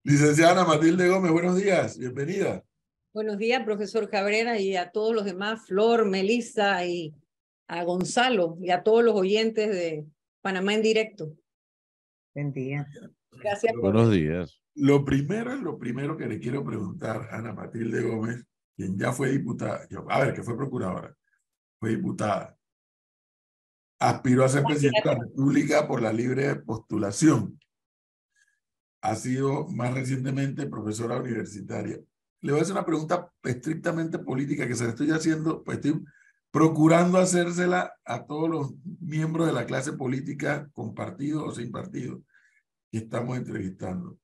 Licenciada Ana Matilde Gómez, buenos días, bienvenida. Buenos días, profesor Cabrera, y a todos los demás, Flor, Melissa y a Gonzalo y a todos los oyentes de Panamá en directo. Buen día. Gracias por... Buenos días. Lo primero que le quiero preguntar a Ana Matilde Gómez, quien ya fue diputada, que fue procuradora, fue diputada, aspiró a ser presidenta de la República por la libre postulación. Ha sido más recientemente profesora universitaria. Le voy a hacer una pregunta estrictamente política que se la estoy haciendo, pues estoy procurando hacérsela a todos los miembros de la clase política con partido o sin partido que estamos entrevistando.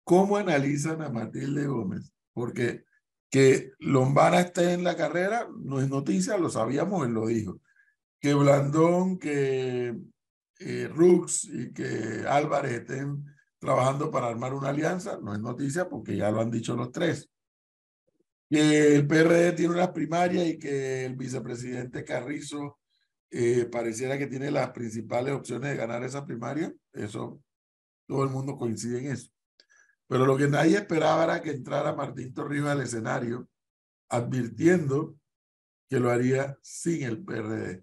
¿Cómo analizan a Matilde Gómez? Porque que Lombana esté en la carrera no es noticia, lo sabíamos, él lo dijo. Que Blandón, que Rux y que Álvarez estén trabajando para armar una alianza, no es noticia porque ya lo han dicho los tres. Que el PRD tiene unas primarias y que el vicepresidente Carrizo pareciera que tiene las principales opciones de ganar esa primaria, eso todo el mundo coincide en eso. Pero lo que nadie esperaba era que entrara Martín Torrijos al escenario advirtiendo que lo haría sin el PRD.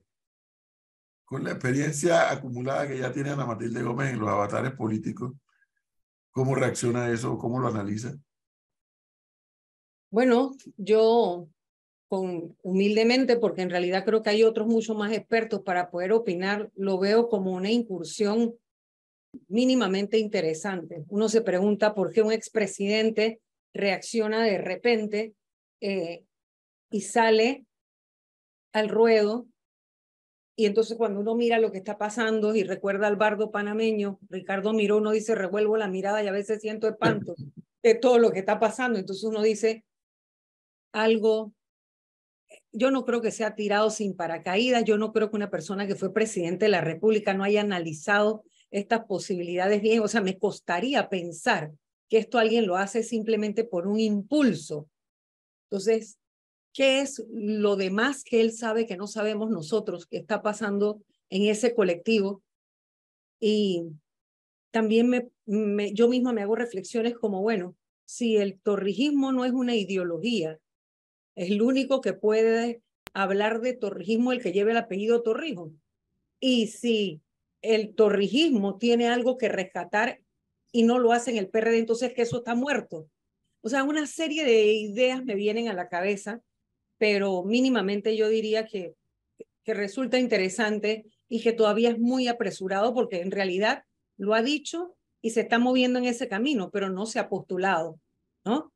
Con la experiencia acumulada que ya tiene Ana Matilde Gómez en los avatares políticos, ¿cómo reacciona a eso? ¿Cómo lo analiza? Bueno, yo humildemente, porque en realidad creo que hay otros mucho más expertos para poder opinar, lo veo como una incursión mínimamente interesante. Uno se pregunta por qué un expresidente reacciona de repente y sale al ruedo. Y entonces cuando uno mira lo que está pasando y recuerda al bardo panameño, Ricardo Miró, uno dice, revuelvo la mirada y a veces siento espanto de todo lo que está pasando. Entonces uno dice, algo, yo no creo que sea tirado sin paracaídas, yo no creo que una persona que fue presidente de la República no haya analizado estas posibilidades bien, o sea, me costaría pensar que esto alguien lo hace simplemente por un impulso. Entonces, ¿qué es lo demás que él sabe que no sabemos nosotros que está pasando en ese colectivo? Y también yo misma me hago reflexiones como, bueno, si el torrijismo no es una ideología, es el único que puede hablar de torrijismo el que lleve el apellido Torrijos. Y si el torrijismo tiene algo que rescatar y no lo hace en el PRD, entonces que eso está muerto. O sea, una serie de ideas me vienen a la cabeza, pero mínimamente yo diría que resulta interesante y que todavía es muy apresurado porque en realidad lo ha dicho y se está moviendo en ese camino, pero no se ha postulado, ¿no?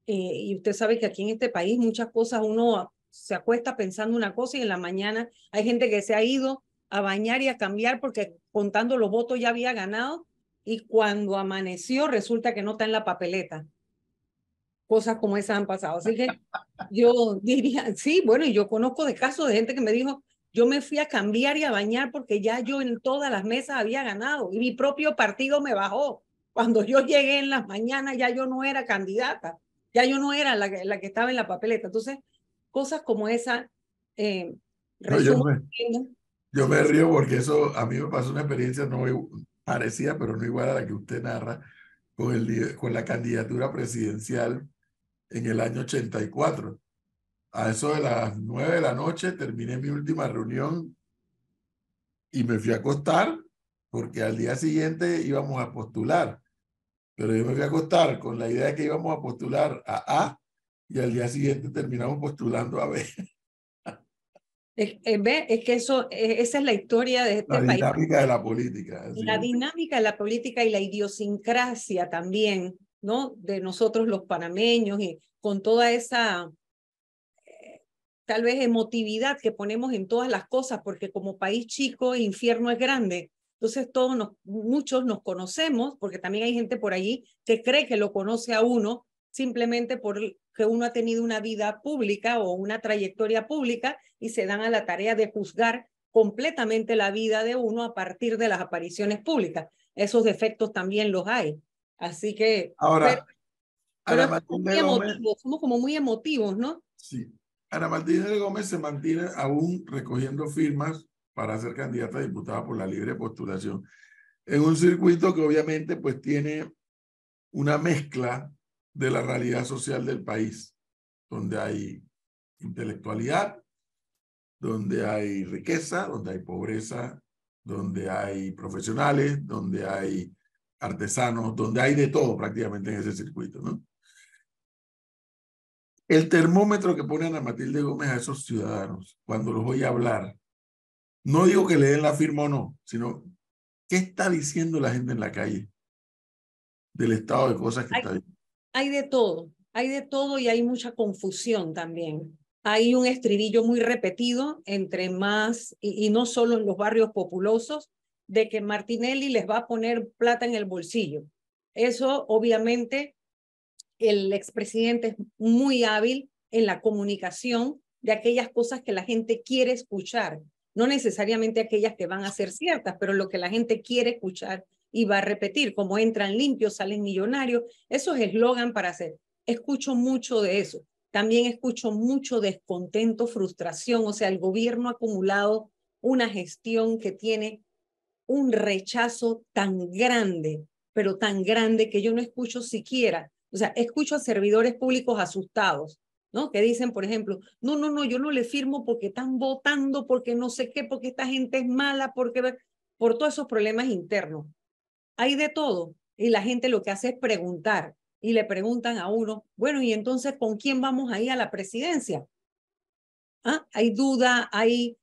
Y usted sabe que aquí en este país muchas cosas uno se acuesta pensando una cosa y en la mañana hay gente que se ha ido a bañar y a cambiar porque contando los votos ya había ganado y cuando amaneció resulta que no está en la papeleta. Cosas como esas han pasado. Así que yo diría, sí, bueno, y yo conozco de casos de gente que me dijo, yo me fui a cambiar y a bañar porque ya yo en todas las mesas había ganado y mi propio partido me bajó. Cuando yo llegué en las mañanas ya yo no era candidata, ya yo no era la que estaba en la papeleta. Entonces, cosas como esa, No, resumo. yo me río porque eso a mí me pasó una experiencia no parecida, pero no igual a la que usted narra, con la candidatura presidencial en el año 84. A eso de las 9 de la noche terminé mi última reunión y me fui a acostar porque al día siguiente íbamos a postular. Pero yo me fui a acostar con la idea de que íbamos a postular a A y al día siguiente terminamos postulando a B. Es que eso, esa es la historia de este La país. dinámica de la política. La dinámica de la política y la idiosincrasia también, ¿no? De nosotros los panameños y con toda esa tal vez emotividad que ponemos en todas las cosas, porque como país chico, el infierno es grande. Entonces muchos nos conocemos, porque también hay gente por allí que cree que lo conoce a uno simplemente porque uno ha tenido una vida pública o una trayectoria pública y se dan a la tarea de juzgar completamente la vida de uno a partir de las apariciones públicas. Esos defectos también los hay. Así que, Ahora, Ana Matilde Gómez, somos como muy emotivos, ¿no? sí. Ana Matilde Gómez se mantiene aún recogiendo firmas para ser candidata a diputada por la libre postulación en un circuito que obviamente pues tiene una mezcla de la realidad social del país, donde hay intelectualidad, donde hay riqueza, donde hay pobreza, donde hay profesionales, donde hay artesanos, donde hay de todo prácticamente en ese circuito, ¿no? El termómetro que pone Ana Matilde Gómez a esos ciudadanos cuando los oye hablar, no digo que le den la firma o no, sino ¿qué está diciendo la gente en la calle del estado de cosas que está viendo? Hay de todo y hay mucha confusión también. Hay un estribillo muy repetido entre más, y no solo en los barrios populosos, de que Martinelli les va a poner plata en el bolsillo. Eso obviamente el expresidente es muy hábil en la comunicación de aquellas cosas que la gente quiere escuchar, no necesariamente aquellas que van a ser ciertas, pero lo que la gente quiere escuchar y va a repetir, como entran limpios, salen millonarios, eso es eslogan para hacer. Escucho mucho de eso. También escucho mucho descontento, frustración, o sea, el gobierno ha acumulado una gestión que tiene un rechazo tan grande, pero tan grande que yo no escucho siquiera. O sea, escucho a servidores públicos asustados, ¿no? Que dicen, por ejemplo, no, yo no le firmo porque están votando, porque no sé qué, porque esta gente es mala, porque por todos esos problemas internos. Hay de todo. Y la gente lo que hace es preguntar. Y le preguntan a uno, bueno, ¿y entonces con quién vamos a ir a la presidencia? ¿Ah? Hay duda, hay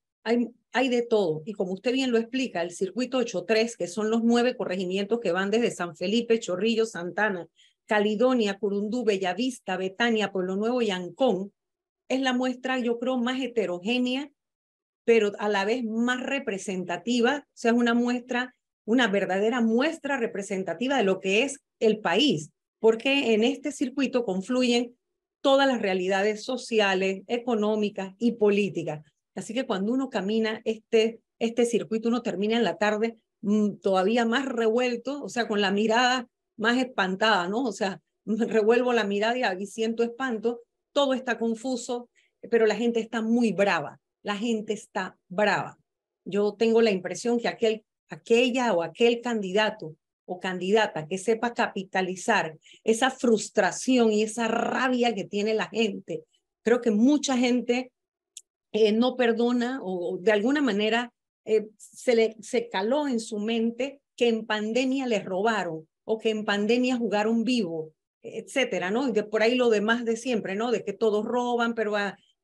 de todo. Y como usted bien lo explica, el circuito 83, que son los 9 corregimientos que van desde San Felipe, Chorrillos, Santana, Caledonia, Curundú, Bellavista, Betania, Pueblo Nuevo y Ancón, es la muestra, yo creo, más heterogénea, pero a la vez más representativa. O sea, es una muestra, una verdadera muestra representativa de lo que es el país, porque en este circuito confluyen todas las realidades sociales, económicas y políticas. Así que cuando uno camina este circuito, uno termina en la tarde todavía más revuelto, o sea, con la mirada más espantada, ¿no? O sea, revuelvo la mirada y siento espanto, todo está confuso, pero la gente está muy brava, la gente está brava. Yo tengo la impresión que aquella o aquel candidato o candidata que sepa capitalizar esa frustración y esa rabia que tiene la gente. Creo que mucha gente no perdona o de alguna manera se caló en su mente que en pandemia les robaron o que en pandemia jugaron vivo, etcétera, ¿no? Y de por ahí lo demás de siempre, ¿no? De que todos roban, pero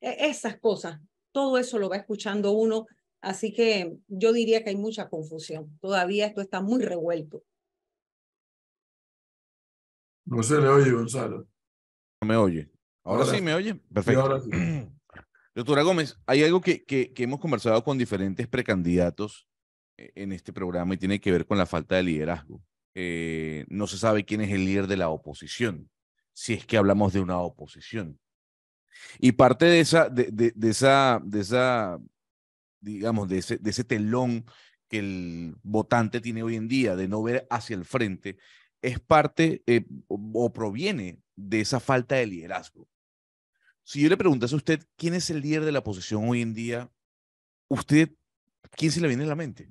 esas cosas, todo eso lo va escuchando uno. Así que yo diría que hay mucha confusión. Todavía esto está muy revuelto. No se le oye, Gonzalo. ¿Me oye? Ahora sí, ¿me oye? Perfecto. Ahora sí. Doctora Gómez, hay algo que hemos conversado con diferentes precandidatos en este programa y tiene que ver con la falta de liderazgo. No se sabe quién es el líder de la oposición, si es que hablamos de una oposición. Y parte de digamos, de ese telón que el votante tiene hoy en día de no ver hacia el frente, es parte o proviene de esa falta de liderazgo. Si yo le preguntase a usted quién es el líder de la oposición hoy en día, ¿usted quién se le viene a la mente?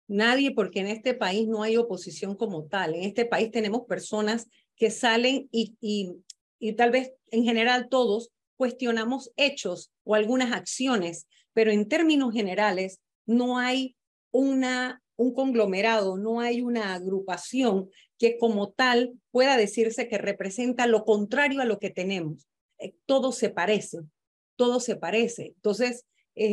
Nadie, porque en este país no hay oposición como tal. En este país tenemos personas que salen y tal vez en general todos cuestionamos hechos o algunas acciones, pero en términos generales no hay un conglomerado, no hay una agrupación que como tal pueda decirse que representa lo contrario a lo que tenemos. Todo se parece, todo se parece. Entonces,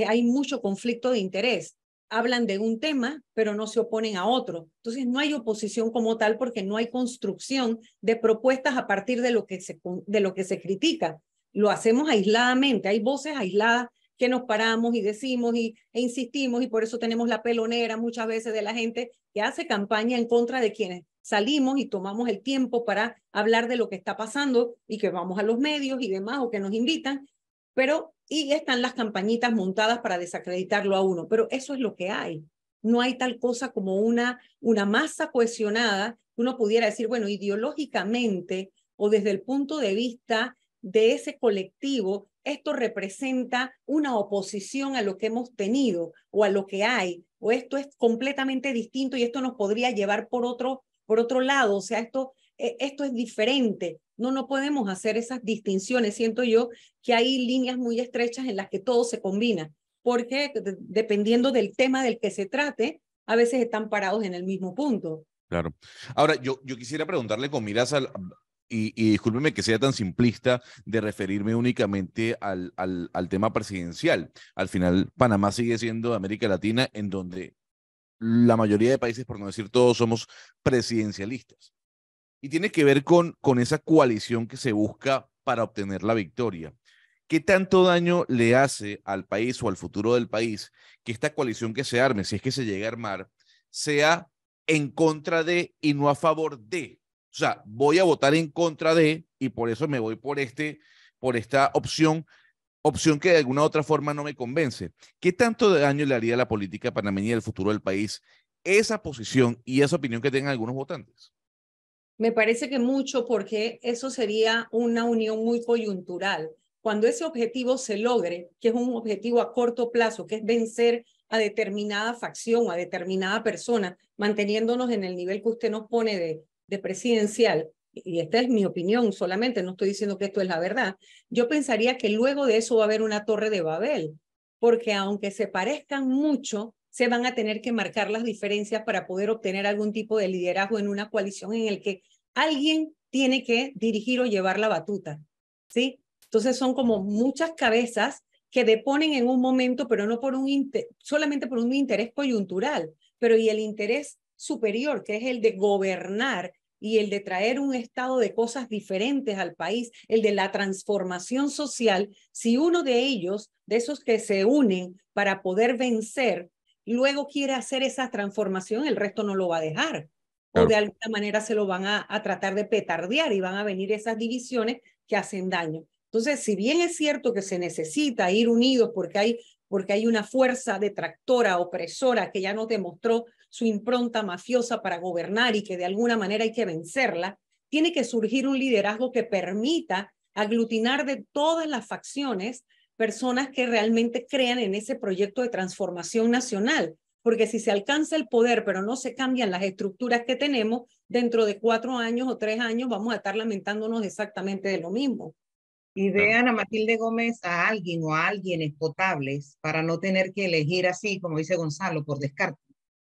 hay mucho conflicto de interés. Hablan de un tema, pero no se oponen a otro. Entonces, no hay oposición como tal porque no hay construcción de propuestas a partir de lo que se critica. Lo hacemos aisladamente. Hay voces aisladas que nos paramos y decimos e insistimos, y por eso tenemos la pelonera muchas veces de la gente que hace campaña en contra de quienes salimos y tomamos el tiempo para hablar de lo que está pasando y que vamos a los medios y demás o que nos invitan, pero y están las campañitas montadas para desacreditarlo a uno, pero eso es lo que hay. No hay tal cosa como una masa cohesionada que uno pudiera decir, bueno, ideológicamente o desde el punto de vista de ese colectivo, esto representa una oposición a lo que hemos tenido o a lo que hay, o esto es completamente distinto y esto nos podría llevar por otro lado. O sea, esto esto es diferente. No podemos hacer esas distinciones. Siento yo que hay líneas muy estrechas en las que todo se combina, porque dependiendo del tema del que se trate, a veces están parados en el mismo punto. Claro. Ahora, yo quisiera preguntarle con miras y discúlpeme que sea tan simplista de referirme únicamente al tema presidencial. Al final, Panamá sigue siendo América Latina en donde la mayoría de países, por no decir todos, somos presidencialistas. Y tiene que ver con esa coalición que se busca para obtener la victoria. ¿Qué tanto daño le hace al país o al futuro del país que esta coalición que se arme, si es que se llega a armar, sea en contra de y no a favor de? O sea, voy a votar en contra de y por eso me voy por esta opción que de alguna u otra forma no me convence. ¿Qué tanto daño le haría a la política panameña y al futuro del país esa posición y esa opinión que tengan algunos votantes? Me parece que mucho, porque eso sería una unión muy coyuntural. Cuando ese objetivo se logre, que es un objetivo a corto plazo, que es vencer a determinada facción o a determinada persona, manteniéndonos en el nivel que usted nos pone de presidencial, y esta es mi opinión solamente, no estoy diciendo que esto es la verdad, yo pensaría que luego de eso va a haber una torre de Babel, porque aunque se parezcan mucho, se van a tener que marcar las diferencias para poder obtener algún tipo de liderazgo en una coalición en el que alguien tiene que dirigir o llevar la batuta, ¿sí? Entonces son como muchas cabezas que deponen en un momento, pero no por solamente por un interés coyuntural, pero y el interés superior, que es el de gobernar y el de traer un estado de cosas diferentes al país, el de la transformación social. Si uno de ellos, de esos que se unen para poder vencer, luego quiere hacer esa transformación, el resto no lo va a dejar. Claro. O de alguna manera se lo van a tratar de petardear y van a venir esas divisiones que hacen daño. Entonces, si bien es cierto que se necesita ir unidos porque hay una fuerza detractora, opresora, que ya nos demostró su impronta mafiosa para gobernar y que de alguna manera hay que vencerla, tiene que surgir un liderazgo que permita aglutinar de todas las facciones personas que realmente crean en ese proyecto de transformación nacional. Porque si se alcanza el poder, pero no se cambian las estructuras que tenemos, dentro de 4 años o 3 años vamos a estar lamentándonos exactamente de lo mismo. Y ve Ana Matilde Gómez a alguien o a alguienes potables para no tener que elegir así, como dice Gonzalo, por descarte.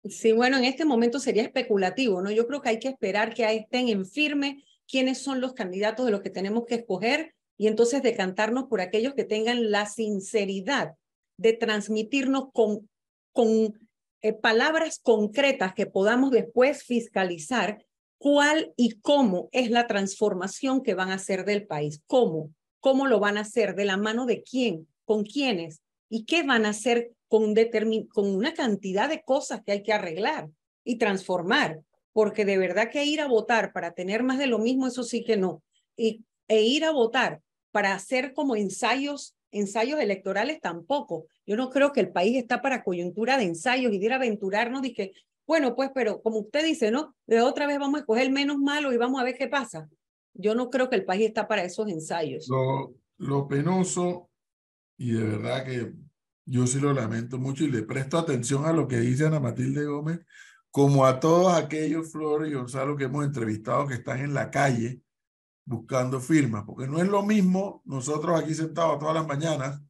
Sí, bueno, en este momento sería especulativo, ¿no? Yo creo que hay que esperar que estén en firme quiénes son los candidatos de los que tenemos que escoger y entonces decantarnos por aquellos que tengan la sinceridad de transmitirnos con palabras concretas que podamos después fiscalizar cuál y cómo es la transformación que van a hacer del país. ¿Cómo lo van a hacer? ¿De la mano de quién? ¿Con quiénes? ¿Y qué van a hacer con una cantidad de cosas que hay que arreglar y transformar? Porque de verdad que ir a votar para tener más de lo mismo, eso sí que no. E ir a votar para hacer como ensayos electorales tampoco. Yo no creo que el país está para coyuntura de ensayos y de ir a aventurarnos y que, bueno, pues, pero como usted dice, ¿no? De otra vez vamos a escoger el menos malo y vamos a ver qué pasa. Yo no creo que el país está para esos ensayos. Lo penoso, y de verdad que yo sí lo lamento mucho y le presto atención a lo que dice Ana Matilde Gómez, como a todos aquellos, Flor y Gonzalo, que hemos entrevistado que están en la calle buscando firmas, porque no es lo mismo nosotros aquí sentados todas las mañanas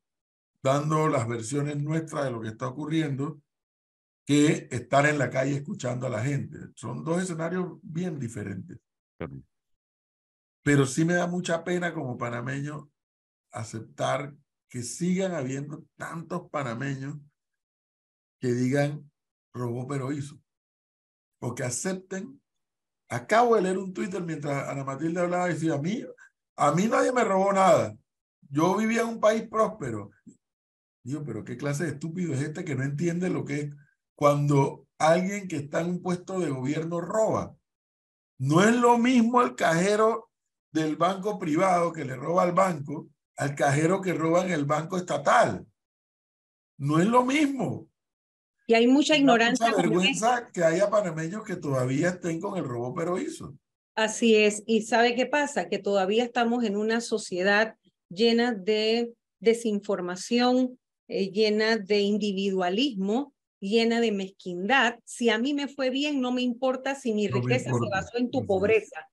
dando las versiones nuestras de lo que está ocurriendo que estar en la calle escuchando a la gente. Son dos escenarios bien diferentes. Pero sí me da mucha pena como panameño aceptar que sigan habiendo tantos panameños que digan robó pero hizo, o que acepten. Acabo de leer un Twitter mientras Ana Matilde hablaba y decía, a mí nadie me robó nada, yo vivía en un país próspero. Digo, pero qué clase de estúpido es este que no entiende lo que es cuando alguien que está en un puesto de gobierno roba. No es lo mismo el cajero del banco privado que le roba al banco al cajero que roba en el banco estatal. No es lo mismo. Y hay mucha ignorancia. Mucha vergüenza que haya panameños que todavía estén con el robó pero hizo. Así es. ¿Y sabe qué pasa? Que todavía estamos en una sociedad llena de desinformación, llena de individualismo, llena de mezquindad. Si a mí me fue bien, no me importa si mi riqueza se basó en tu pobreza.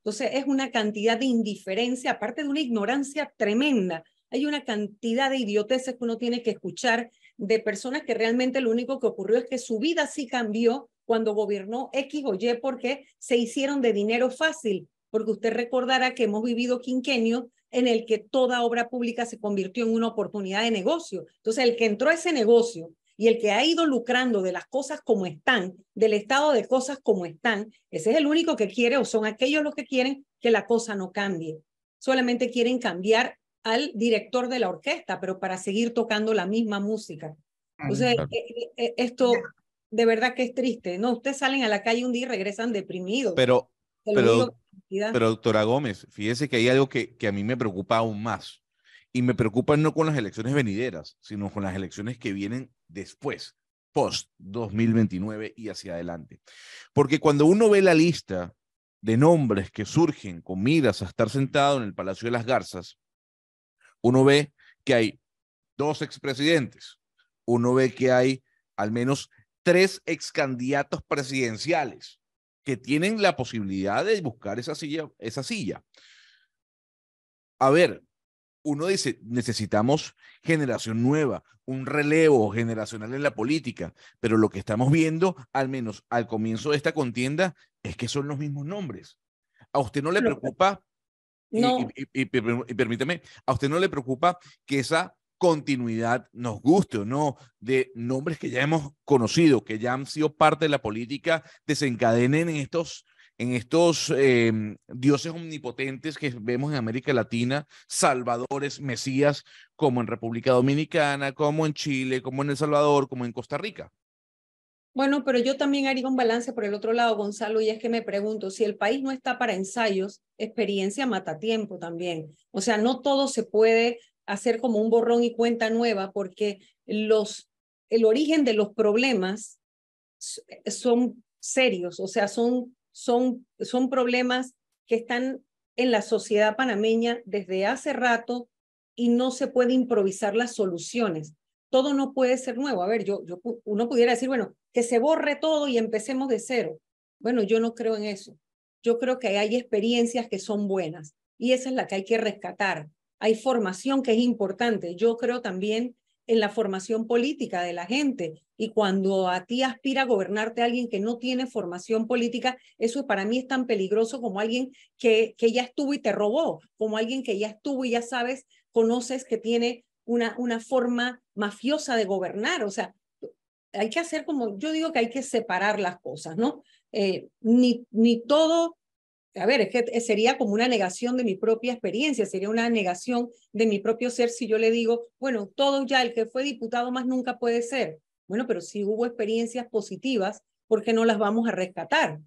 Entonces es una cantidad de indiferencia, aparte de una ignorancia tremenda. Hay una cantidad de idioteces que uno tiene que escuchar de personas que realmente lo único que ocurrió es que su vida sí cambió cuando gobernó X o Y porque se hicieron de dinero fácil, porque usted recordará que hemos vivido quinquenios en el que toda obra pública se convirtió en una oportunidad de negocio. Entonces el que entró a ese negocio y el que ha ido lucrando de las cosas como están, del estado de cosas como están, ese es el único que quiere, o son aquellos los que quieren que la cosa no cambie. Solamente quieren cambiar al director de la orquesta, pero para seguir tocando la misma música. Entonces, esto de verdad que es triste, ¿no? Ustedes salen a la calle un día y regresan deprimidos. Pero, doctora Gómez, fíjese que hay algo que a mí me preocupa aún más. Y me preocupa no con las elecciones venideras, sino con las elecciones que vienen después, post 2029 y hacia adelante. Porque cuando uno ve la lista de nombres que surgen con miras a estar sentado en el Palacio de las Garzas, uno ve que hay 2 expresidentes, uno ve que hay al menos 3 excandidatos presidenciales que tienen la posibilidad de buscar esa silla. A ver, uno dice, necesitamos generación nueva, un relevo generacional en la política, pero lo que estamos viendo, al menos al comienzo de esta contienda, es que son los mismos nombres. ¿A usted no le preocupa? No. Y permítame, ¿a usted no le preocupa que esa continuidad, nos guste o no, de nombres que ya hemos conocido, que ya han sido parte de la política, desencadenen en estos dioses omnipotentes que vemos en América Latina, salvadores, mesías, como en República Dominicana, como en Chile, como en El Salvador, como en Costa Rica? Bueno, pero yo también haría un balance por el otro lado, Gonzalo, y es que me pregunto, si el país no está para ensayos, experiencia mata tiempo también. O sea, no todo se puede hacer como un borrón y cuenta nueva, porque el origen de los problemas son serios, o sea, son problemas que están en la sociedad panameña desde hace rato y no se puede improvisar las soluciones. Todo no puede ser nuevo. A ver, uno pudiera decir, bueno, que se borre todo y empecemos de cero. Bueno, yo no creo en eso. Yo creo que hay experiencias que son buenas y esa es la que hay que rescatar. Hay formación que es importante. Yo creo también en la formación política de la gente. Y cuando a ti aspira a gobernarte alguien que no tiene formación política, eso para mí es tan peligroso como alguien que ya estuvo y te robó, como alguien que ya estuvo y ya sabes, conoces que tiene una forma mafiosa de gobernar. O sea, hay que hacer como, yo digo que hay que separar las cosas, ¿no? Ni todo. A ver, es que sería como una negación de mi propia experiencia, sería una negación de mi propio ser si yo le digo, bueno, todo ya, el que fue diputado más nunca puede ser. Bueno, pero si hubo experiencias positivas, ¿por qué no las vamos a rescatar?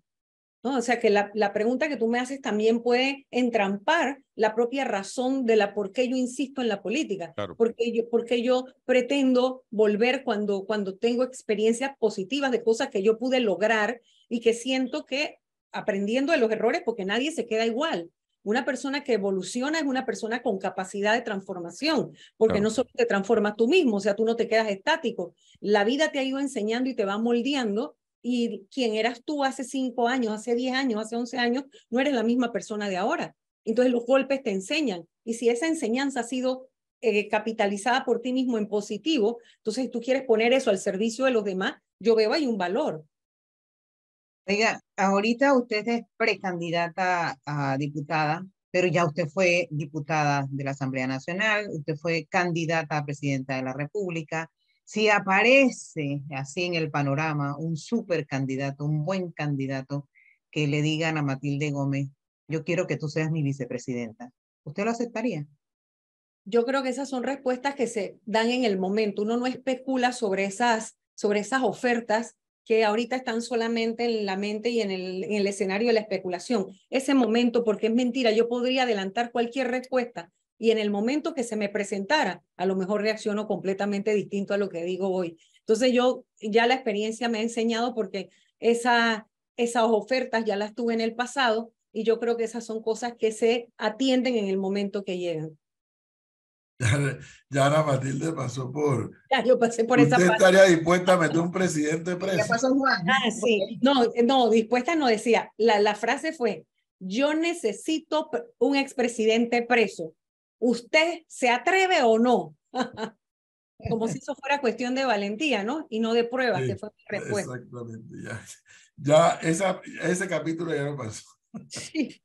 ¿No? O sea que la pregunta que tú me haces también puede entrampar la propia razón de la por qué yo insisto en la política. Claro. Porque yo pretendo volver cuando tengo experiencias positivas de cosas que yo pude lograr y que siento que aprendiendo de los errores, porque nadie se queda igual. Una persona que evoluciona es una persona con capacidad de transformación, porque Claro. no solo te transformas tú mismo, o sea, tú no te quedas estático. La vida te ha ido enseñando y te va moldeando, y quien eras tú hace 5 años, hace 10 años, hace 11 años, no eres la misma persona de ahora. Entonces los golpes te enseñan, y si esa enseñanza ha sido capitalizada por ti mismo en positivo, entonces tú quieres poner eso al servicio de los demás, yo veo ahí un valor. Oiga, ahorita usted es precandidata a diputada, pero ya usted fue diputada de la Asamblea Nacional, usted fue candidata a presidenta de la República. Si aparece así en el panorama un super candidato, un buen candidato, que le digan a Matilde Gómez, yo quiero que tú seas mi vicepresidenta, ¿usted lo aceptaría? Yo creo que esas son respuestas que se dan en el momento. Uno no especula sobre esas ofertas que ahorita están solamente en la mente y en el escenario de la especulación. Ese momento, porque es mentira, yo podría adelantar cualquier respuesta y en el momento que se me presentara, a lo mejor reacciono completamente distinto a lo que digo hoy. Entonces yo ya la experiencia me ha enseñado, porque esas ofertas ya las tuve en el pasado y yo creo que esas son cosas que se atienden en el momento que llegan. Ya Ana Matilde pasó por... Ya, yo pasé por esa ¿Usted parte. estaría dispuesta a meter un presidente preso? Ya pasó Juan. Ah, sí. No, dispuesta no decía. La frase fue, yo necesito un expresidente preso. ¿Usted se atreve o no? Como si eso fuera cuestión de valentía, ¿no? Y no de pruebas, Sí, que fue mi respuesta. exactamente, ya ese capítulo ya no pasó. Sí.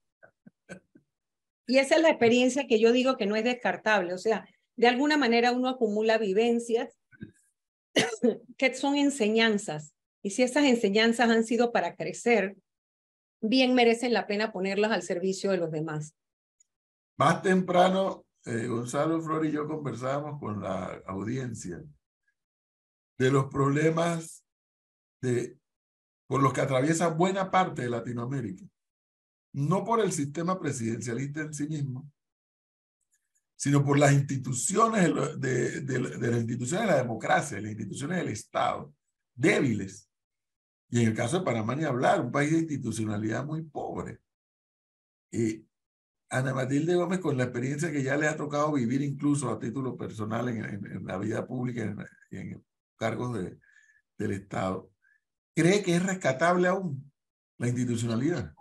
Y esa es la experiencia que yo digo que no es descartable. O sea, de alguna manera uno acumula vivencias que son enseñanzas. Y si esas enseñanzas han sido para crecer, bien merecen la pena ponerlas al servicio de los demás. Más temprano, Gonzalo Flor y yo conversábamos con la audiencia de los problemas por los que atraviesa buena parte de Latinoamérica. No por el sistema presidencialista en sí mismo, sino por las instituciones de las instituciones de la democracia, de las instituciones del Estado, débiles. Y en el caso de Panamá ni hablar, un país de institucionalidad muy pobre. Ana Matilde Gómez, con la experiencia que ya le ha tocado vivir incluso a título personal en la vida pública, en cargos del Estado, ¿cree que es rescatable aún la institucionalidad?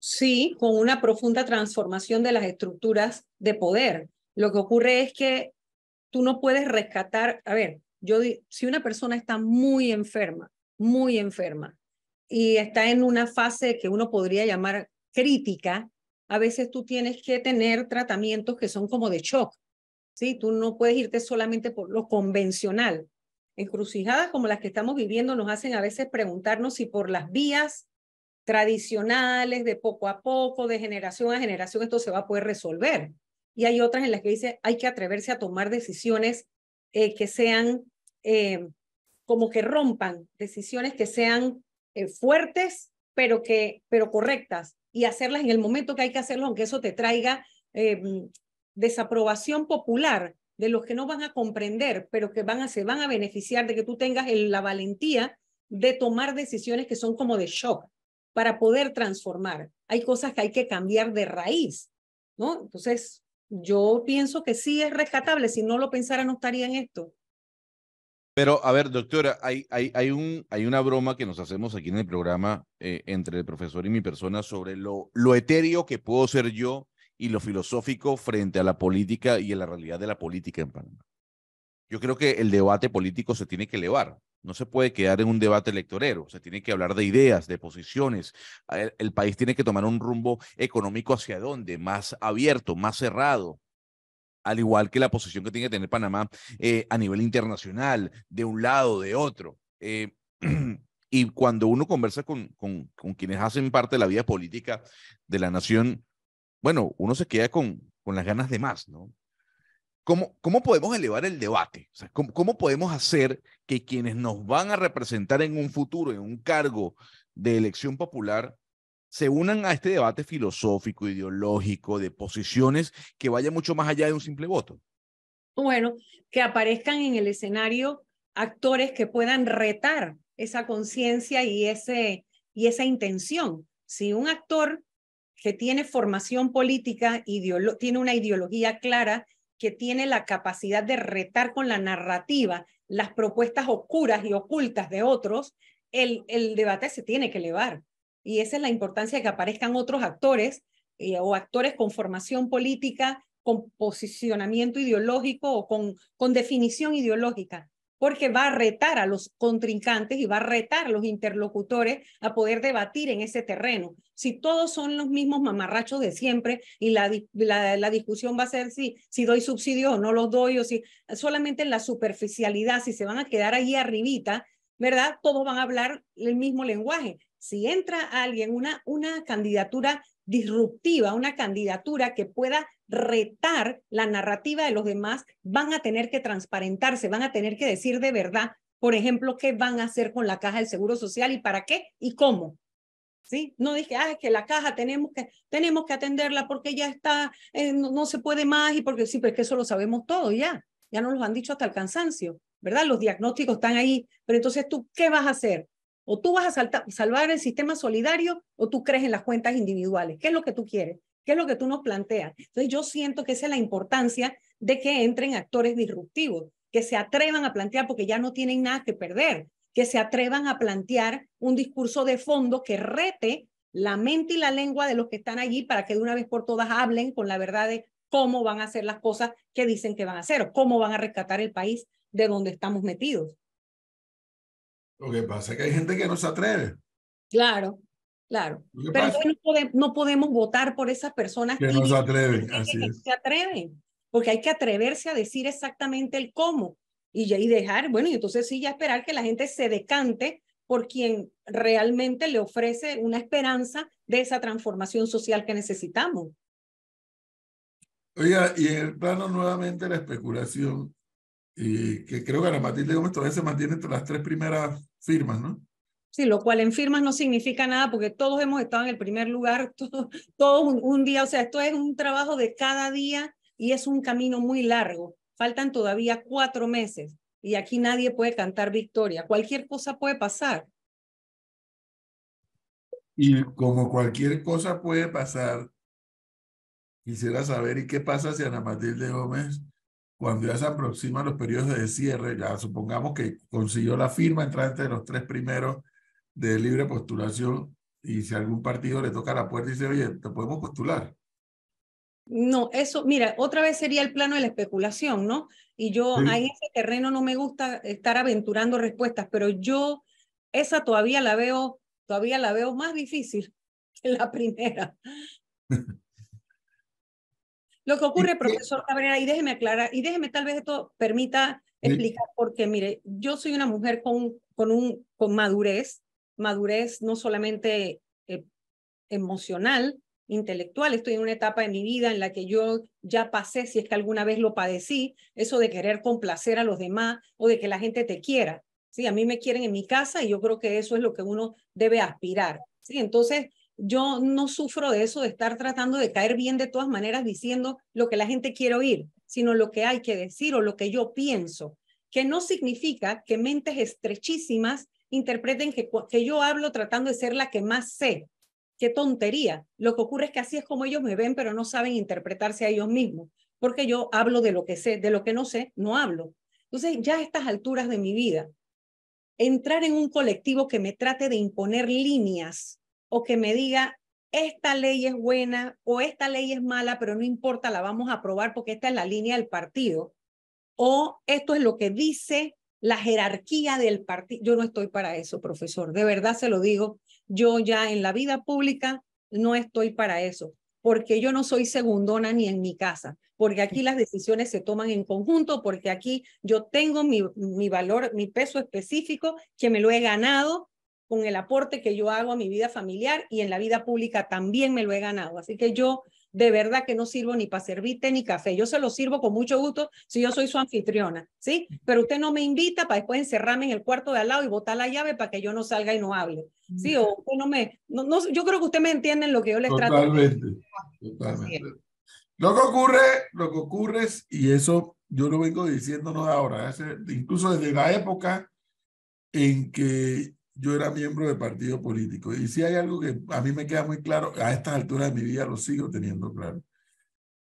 Sí, con una profunda transformación de las estructuras de poder. Lo que ocurre es que tú no puedes rescatar, a ver, si una persona está muy enferma, y está en una fase que uno podría llamar crítica, a veces tú tienes que tener tratamientos que son como de shock, ¿sí? Tú no puedes irte solamente por lo convencional. Encrucijadas como las que estamos viviendo nos hacen a veces preguntarnos si por las vías tradicionales, de poco a poco, de generación a generación, esto se va a poder resolver. Y hay otras en las que dice, hay que atreverse a tomar decisiones que sean, como que rompan, decisiones que sean fuertes, pero correctas, y hacerlas en el momento que hay que hacerlo, aunque eso te traiga desaprobación popular de los que no van a comprender, pero que se van a beneficiar de que tú tengas la valentía de tomar decisiones que son como de shock, para poder transformar. Hay cosas que hay que cambiar de raíz, ¿no? Entonces, yo pienso que sí es rescatable. Si no lo pensara, no estaría en esto. Pero, a ver, doctora, hay una broma que nos hacemos aquí en el programa entre el profesor y mi persona sobre lo etéreo que puedo ser yo y lo filosófico frente a la política y a la realidad de la política en Panamá. Yo creo que el debate político se tiene que elevar. No se puede quedar en un debate electorero. Se tiene que hablar de ideas, de posiciones. El país tiene que tomar un rumbo económico hacia dónde, más abierto, más cerrado. Al igual que la posición que tiene que tener Panamá a nivel internacional, de un lado, de otro. Y cuando uno conversa con quienes hacen parte de la vida política de la nación, bueno, uno se queda con las ganas de más, ¿no? ¿Cómo podemos elevar el debate? O sea, ¿cómo podemos hacer que quienes nos van a representar en un futuro, en un cargo de elección popular, se unan a este debate filosófico, ideológico, de posiciones que vaya mucho más allá de un simple voto? Bueno, que aparezcan en el escenario actores que puedan retar esa conciencia y esa intención. Si un actor que tiene formación política, tiene una ideología clara, que tiene la capacidad de retar con la narrativa las propuestas oscuras y ocultas de otros, el debate se tiene que elevar. Y esa es la importancia de que aparezcan otros actores o actores con formación política, con posicionamiento ideológico o con definición ideológica, porque va a retar a los contrincantes y va a retar a los interlocutores a poder debatir en ese terreno. Si todos son los mismos mamarrachos de siempre y la discusión va a ser si doy subsidios o no los doy, o si solamente en la superficialidad, si se van a quedar ahí arribita, ¿verdad? Todos van a hablar el mismo lenguaje. Si entra alguien, una candidatura disruptiva, una candidatura que pueda retar la narrativa de los demás, van a tener que transparentarse, van a tener que decir de verdad, por ejemplo, qué van a hacer con la caja del Seguro Social y para qué y cómo. ¿Sí? No dije, es que la caja tenemos que atenderla porque ya está, no se puede más, y porque sí, pero es que eso lo sabemos todo ya nos lo han dicho hasta el cansancio, ¿verdad? Los diagnósticos están ahí, pero entonces tú, ¿qué vas a hacer? O tú vas a salvar el sistema solidario o tú crees en las cuentas individuales. ¿Qué es lo que tú quieres? ¿Qué es lo que tú nos planteas? Entonces yo siento que esa es la importancia de que entren actores disruptivos, que se atrevan a plantear porque ya no tienen nada que perder, que se atrevan a plantear un discurso de fondo que rete la mente y la lengua de los que están allí para que de una vez por todas hablen con la verdad de cómo van a hacer las cosas que dicen que van a hacer, o cómo van a rescatar el país de donde estamos metidos. Lo que pasa es que hay gente que no se atreve. Claro, claro. ¿Qué Pero pasa? entonces no podemos votar por esas personas Que no se atreven, así que es. se atreven, porque hay que atreverse a decir exactamente el cómo y dejar, bueno, y entonces sí ya esperar que la gente se decante por quien realmente le ofrece una esperanza de esa transformación social que necesitamos. Oiga, y en el plano nuevamente la especulación, y que creo que Ana Matilde Gómez todavía se mantiene entre las 3 primeras firmas, ¿no? Sí, lo cual en firmas no significa nada porque todos hemos estado en el primer lugar, todo un día, o sea, esto es un trabajo de cada día y es un camino muy largo. Faltan todavía 4 meses y aquí nadie puede cantar victoria. Cualquier cosa puede pasar. Y como cualquier cosa puede pasar, quisiera saber, ¿y qué pasa si Ana Matilde Gómez, cuando ya se aproximan los periodos de cierre, ya supongamos que consiguió la firma, entrar entre los 3 primeros de libre postulación, y si algún partido le toca la puerta y dice, oye, te podemos postular? No, eso, mira, otra vez sería el plano de la especulación, ¿no? Y yo Sí. en ese terreno no me gusta estar aventurando respuestas, pero yo esa todavía la veo más difícil que la primera. Lo que ocurre, profesor Cabrera, y déjeme aclarar, y déjeme tal vez esto permita explicar, porque mire, yo soy una mujer con madurez no solamente emocional, intelectual. Estoy en una etapa de mi vida en la que yo ya pasé, si es que alguna vez lo padecí, eso de querer complacer a los demás o de que la gente te quiera. Sí, a mí me quieren en mi casa y yo creo que eso es lo que uno debe aspirar. Sí, entonces yo no sufro de eso de estar tratando de caer bien de todas maneras diciendo lo que la gente quiere oír, sino lo que hay que decir o lo que yo pienso, que no significa que mentes estrechísimas interpreten que yo hablo tratando de ser la que más sé. Qué tontería. Lo que ocurre es que así es como ellos me ven, pero no saben interpretarse a ellos mismos, porque yo hablo de lo que sé, de lo que no sé, no hablo. Entonces, ya a estas alturas de mi vida, entrar en un colectivo que me trate de imponer líneas o que me diga, esta ley es buena o esta ley es mala, pero no importa, la vamos a aprobar porque esta es la línea del partido, o esto es lo que dice la jerarquía del partido. Yo no estoy para eso, profesor. De verdad se lo digo. Yo ya en la vida pública no estoy para eso, porque yo no soy segundona ni en mi casa, porque aquí las decisiones se toman en conjunto, porque aquí yo tengo mi valor, mi peso específico, que me lo he ganado con el aporte que yo hago a mi vida familiar y en la vida pública también me lo he ganado. Así que yo de verdad que no sirvo ni para servirte té ni café. Yo se lo sirvo con mucho gusto si yo soy su anfitriona, ¿sí? Pero usted no me invita para después encerrarme en el cuarto de al lado y botar la llave para que yo no salga y no hable, ¿sí? O usted yo creo que usted me entiende en lo que yo les trato. Totalmente. Lo que ocurre es, y eso yo lo vengo diciéndonos ahora, incluso desde la época en que yo era miembro de partido político. Y si hay algo que a mí me queda muy claro, a estas alturas de mi vida lo sigo teniendo claro.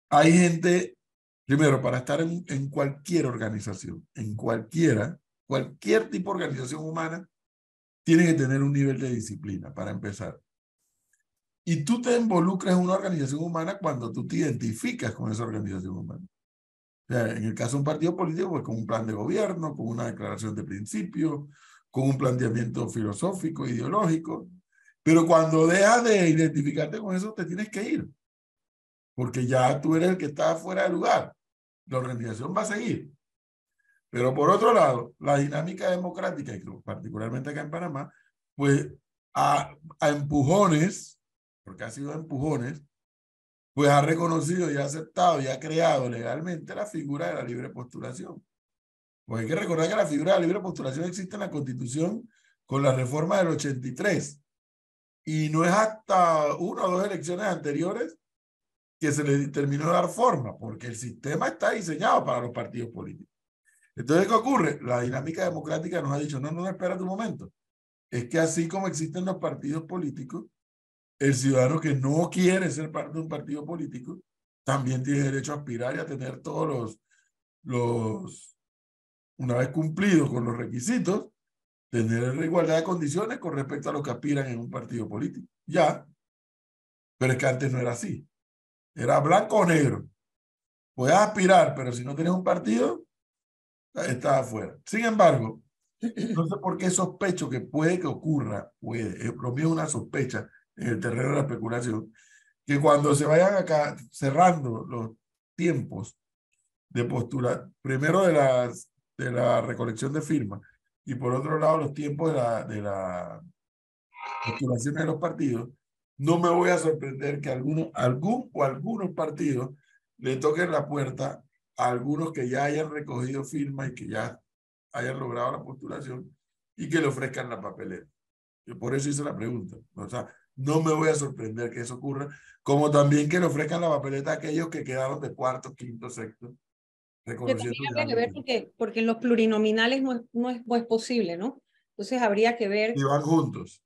Hay gente, primero, para estar en cualquier organización, cualquier tipo de organización humana, tiene que tener un nivel de disciplina, para empezar. Y tú te involucras en una organización humana cuando tú te identificas con esa organización humana. O sea, en el caso de un partido político, pues con un plan de gobierno, con una declaración de principios, con un planteamiento filosófico, ideológico. Pero cuando dejas de identificarte con eso, te tienes que ir. Porque ya tú eres el que está fuera de lugar. La organización va a seguir. Pero por otro lado, la dinámica democrática, y particularmente acá en Panamá, pues a empujones, porque ha sido a empujones, pues ha reconocido y ha aceptado y ha creado legalmente la figura de la libre postulación. Pues hay que recordar que la figura de la libre postulación existe en la Constitución con la reforma del 83 y no es hasta 1 o 2 elecciones anteriores que se le terminó de dar forma, porque el sistema está diseñado para los partidos políticos. Entonces, ¿qué ocurre? La dinámica democrática nos ha dicho, no, espera un momento. Es que así como existen los partidos políticos, el ciudadano que no quiere ser parte de un partido político también tiene derecho a aspirar y a tener todos una vez cumplidos con los requisitos, tener igualdad de condiciones con respecto a los que aspiran en un partido político. Ya, Pero es que antes no era así. Era blanco o negro. Puedes aspirar, pero si no tienes un partido, estás afuera. Sin embargo, no sé por qué sospecho que puede que ocurra, lo mío es una sospecha en el terreno de la especulación, que cuando se vayan acá cerrando los tiempos de postura, primero de la recolección de firmas y por otro lado los tiempos de la postulación de los partidos, no me voy a sorprender que algunos partidos le toquen la puerta a algunos que ya hayan recogido firmas y que ya hayan logrado la postulación y que le ofrezcan la papeleta. Yo por eso hice la pregunta. O sea, no me voy a sorprender que eso ocurra, como también que le ofrezcan la papeleta a aquellos que quedaron de cuarto, quinto, sexto, Que reconociendo también habría que ver porque en los plurinominales no es posible, ¿no? Entonces habría que ver, y van juntos.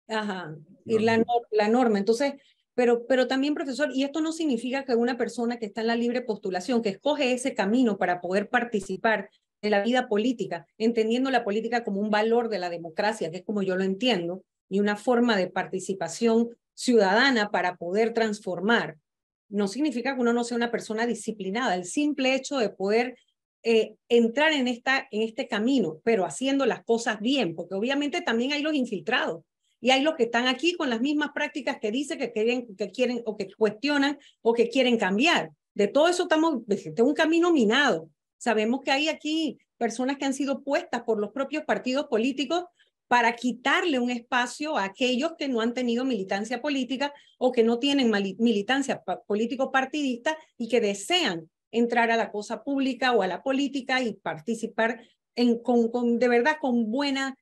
ajá, Y ir van juntos. la norma. Entonces, pero también, profesor, y esto no significa que una persona que está en la libre postulación, que escoge ese camino para poder participar de la vida política, entendiendo la política como un valor de la democracia, que es como yo lo entiendo, y una forma de participación ciudadana para poder transformar, no significa que uno no sea una persona disciplinada. El simple hecho de poder entrar en este camino, pero haciendo las cosas bien, porque obviamente también hay los infiltrados y hay los que están aquí con las mismas prácticas que dicen que quieren o que cuestionan o que quieren cambiar. De todo eso estamos, este es un camino minado. Sabemos que hay aquí personas que han sido puestas por los propios partidos políticos para quitarle un espacio a aquellos que no han tenido militancia política o que no tienen militancia político-partidista y que desean entrar a la cosa pública o a la política y participar de verdad con buena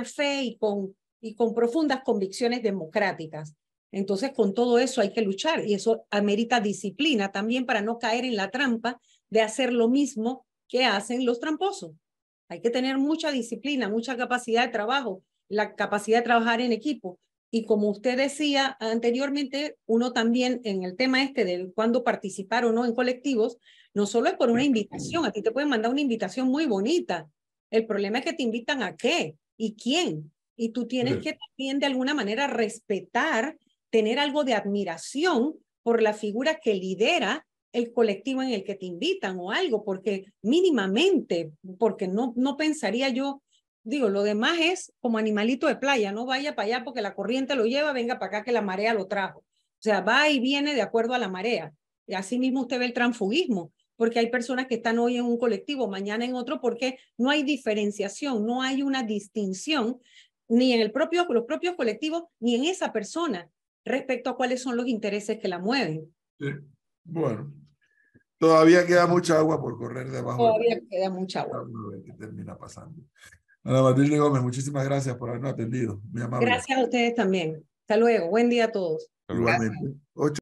fe y con profundas convicciones democráticas. Entonces, con todo eso hay que luchar y eso amerita disciplina también para no caer en la trampa de hacer lo mismo que hacen los tramposos. Hay que tener mucha disciplina, mucha capacidad de trabajo, la capacidad de trabajar en equipo. Y como usted decía anteriormente, uno también en el tema de cuándo participar o no en colectivos, no solo es por una invitación, a ti te pueden mandar una invitación muy bonita. El problema es que te invitan a qué y quién. Y tú tienes que también de alguna manera respetar, tener algo de admiración por la figura que lidera el colectivo en el que te invitan o algo, porque mínimamente, porque no pensaría yo, digo, lo demás es como animalito de playa, no vaya para allá porque la corriente lo lleva, venga para acá que la marea lo trajo. O sea, va y viene de acuerdo a la marea. Y así mismo usted ve el transfugismo, porque hay personas que están hoy en un colectivo, mañana en otro, porque no hay diferenciación, no hay una distinción ni en los propios colectivos, ni en esa persona respecto a cuáles son los intereses que la mueven. Sí. Bueno, todavía queda mucha agua por correr debajo. Todavía queda mucha agua. Vamos a ver qué termina pasando. Ana Matilde Gómez, muchísimas gracias por habernos atendido. Muy amable. Gracias a ustedes también. Hasta luego. Buen día a todos. Igualmente. 8